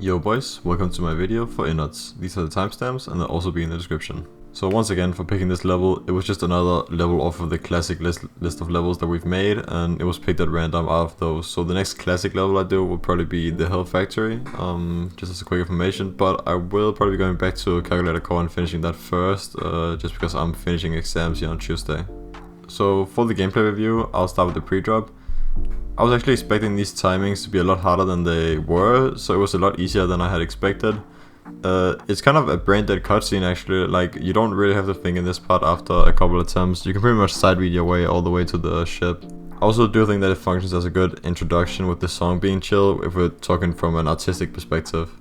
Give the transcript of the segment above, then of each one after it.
Yo boys, welcome to my video for INNARDS. These are the timestamps and they'll also be in the description. So once again, for picking this level, it was just another level off of the classic list of levels that we've made, and it was picked at random out of those. So the next classic level I do will probably be the Hell Factory, just as a quick information, but I will probably be going back to Calculator Core and finishing that first, just because I'm finishing exams here on Tuesday. So for the gameplay review, I'll start with the pre-drop. I was actually expecting these timings to be a lot harder than they were, so it was a lot easier than I had expected. It's kind of a brain dead cutscene actually, like you don't really have to think in this part after a couple attempts. You can pretty much side read your way all the way to the ship. I also do think that it functions as a good introduction with the song being chill if we're talking from an artistic perspective.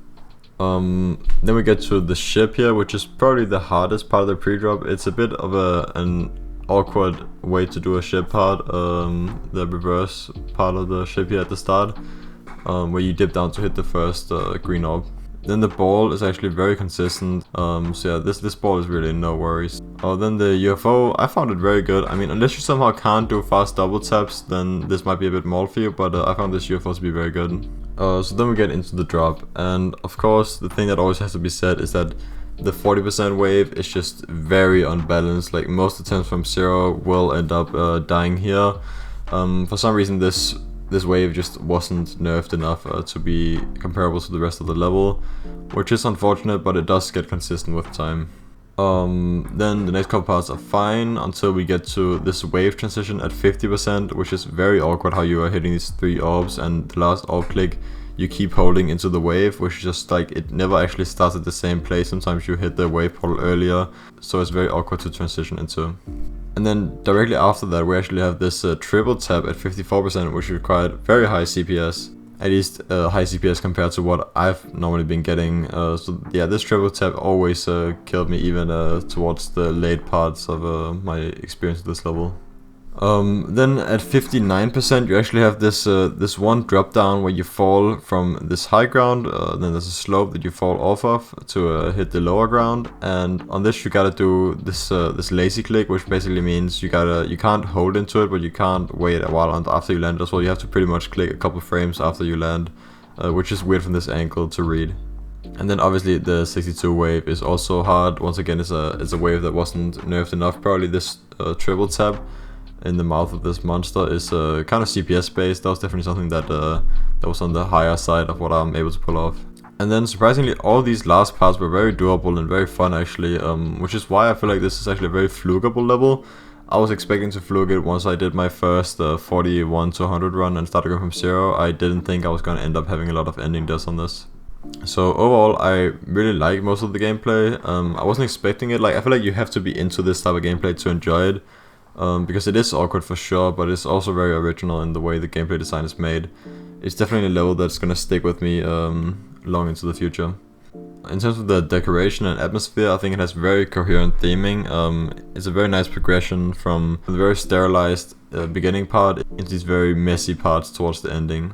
Then we get to the ship here, which is probably the hardest part of the pre-drop. It's a bit of an awkward way to do a ship part, the reverse part of the ship here at the start, where you dip down to hit the first green orb. Then the ball is actually very consistent, so yeah, this ball is really no worries. Then the UFO, I found it very good. I mean, unless you somehow can't do fast double taps, then this might be a bit more for you, but I found this UFO to be very good. So then we get into the drop, and of course the thing that always has to be said is that the 40% wave is just very unbalanced. Like most attempts from zero will end up dying here. For some reason this wave just wasn't nerfed enough to be comparable to the rest of the level, which is unfortunate, but it does get consistent with time. Then the next couple parts are fine until we get to this wave transition at 50%, which is very awkward how you are hitting these 3 orbs, and the last orb click you keep holding into the wave, which is just like it never actually starts at the same place. Sometimes you hit the wave portal earlier, so it's very awkward to transition into. And then directly after that we actually have this triple tap at 54%, which required very high CPS, at least high CPS compared to what I've normally been getting. So yeah, this triple tap always killed me, even towards the late parts of my experience with this level. Then at 59% you actually have this this one drop down where you fall from this high ground, then there's a slope that you fall off of to hit the lower ground, and on this you gotta do this this lazy click, which basically means you can't hold into it, but you can't wait a while after you land as well. You have to pretty much click a couple frames after you land, which is weird from this angle to read. And then obviously the 62 wave is also hard. Once again, it's a wave that wasn't nerfed enough. Probably this triple tap in the mouth of this monster is kind of CPS based. That was definitely something that that was on the higher side of what I'm able to pull off. And then surprisingly, all these last parts were very doable and very fun actually, which is why I feel like this is actually a very flugable level. I was expecting to fluke it once I did my first 41 to 100 run and started going from zero. I didn't think I was going to end up having a lot of ending deaths on this. So overall, I really like most of the gameplay. I wasn't expecting it. Like, I feel like you have to be into this type of gameplay to enjoy it. Because it is awkward for sure, but it's also very original in the way the gameplay design is made. It's definitely a level that's gonna stick with me long into the future. In terms of the decoration and atmosphere, I think it has very coherent theming. It's a very nice progression from the very sterilized beginning part into these very messy parts towards the ending,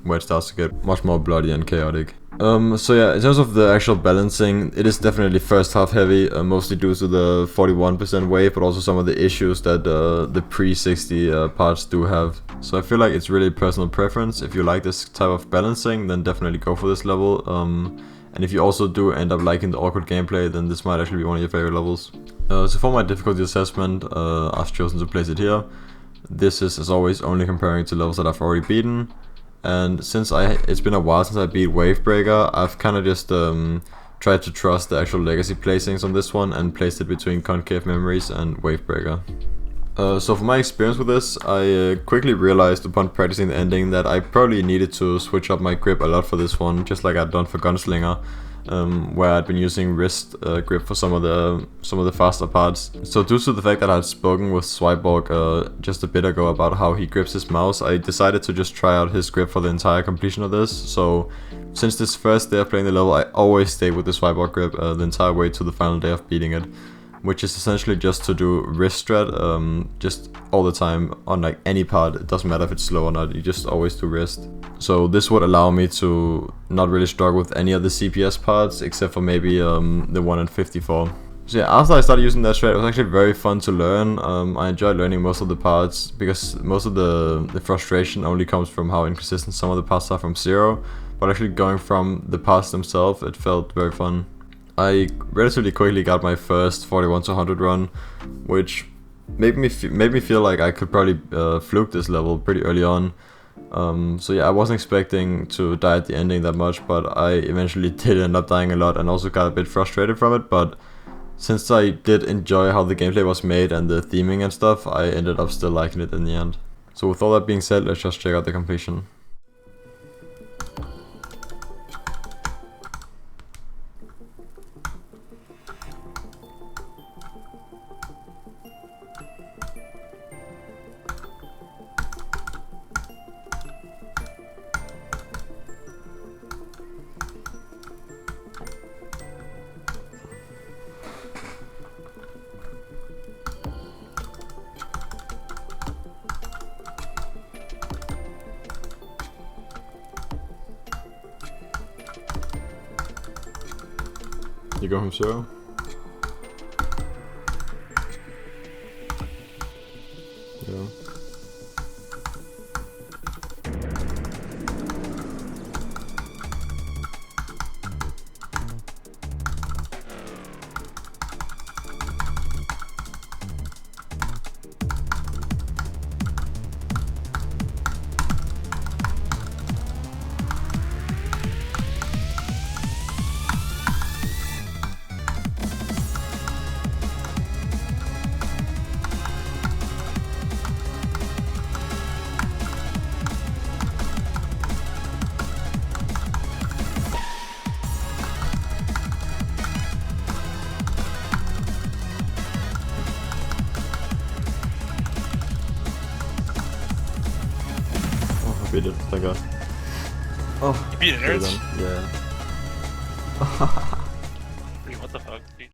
where it starts to get much more bloody and chaotic. So yeah, in terms of the actual balancing, it is definitely first half heavy, mostly due to the 41% wave, but also some of the issues that the pre-60 parts do have. So I feel like it's really personal preference. If you like this type of balancing, then definitely go for this level. And if you also do end up liking the awkward gameplay, then this might actually be one of your favorite levels. So for my difficulty assessment, I've chosen to place it here. This is, as always, only comparing to levels that I've already beaten. And since it's been a while since I beat Wavebreaker, I've kind of just tried to trust the actual legacy placings on this one and placed it between Concave Memories and Wavebreaker. So for my experience with this, I quickly realized upon practicing the ending that I probably needed to switch up my grip a lot for this one, just like I'd done for Gunslinger, where I'd been using wrist grip for some of the faster parts. So due to the fact that I had spoken with Swipeborg just a bit ago about how he grips his mouse, I decided to just try out his grip for the entire completion of this. So since this first day of playing the level, I always stay with the Swipeborg grip the entire way to the final day of beating it, which is essentially just to do wrist strat just all the time on like any part. It doesn't matter if it's slow or not, you just always do wrist. So this would allow me to not really struggle with any of the CPS parts except for maybe the one in 54. So yeah, after I started using that strat, it was actually very fun to learn. I enjoyed learning most of the parts because most of the frustration only comes from how inconsistent some of the parts are from zero. but actually going from the parts themselves, it felt very fun. I relatively quickly got my first 41 to 100 run, which made me feel like I could probably fluke this level pretty early on. So yeah, I wasn't expecting to die at the ending that much, but I eventually did end up dying a lot and also got a bit frustrated from it, but since I did enjoy how the gameplay was made and the theming and stuff, I ended up still liking it in the end. So with all that being said, let's just check out the completion. You go from 0? Yeah. Beat it, thank god. Oh, You beat INNARDS? Yeah. What the fuck?